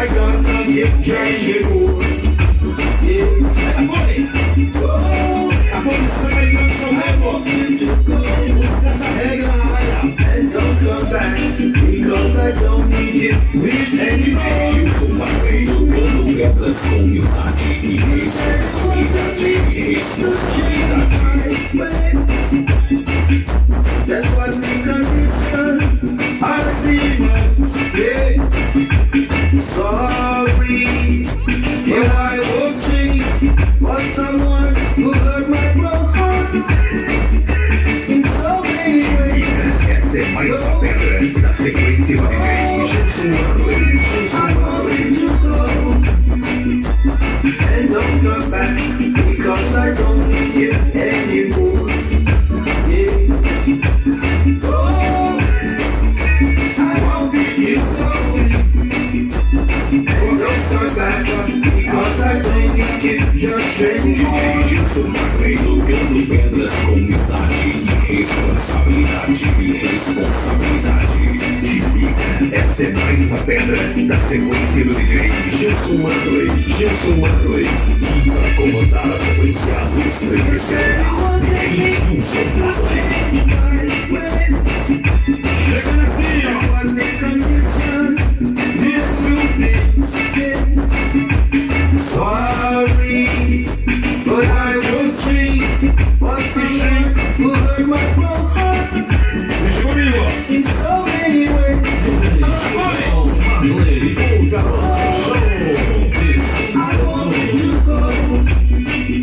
I gonna get you. Yeah. Agora você vai dando seu remo. Essa regra na área. And don't come back because I don't need you. Eu sou uma lei, jogando pedras com humildade e responsabilidade. That's what we condition. I see my yeah. Sorry, but I will sing for someone who hurt my broken heart in so many ways. Essa é mais uma pedra da sequência do DJ I'm going to go and don't come back because I don't need you anymore. Yeah. Oh, I won't be you sorry and don't come back because I don't need you just anymore. Eu sou uma lei, jogando pedras com humildade e responsabilidade. Essa é mais uma pedra da sequência do DJ Gilson Marley. E para comandar a sequência do estremecer, Gilson Marley.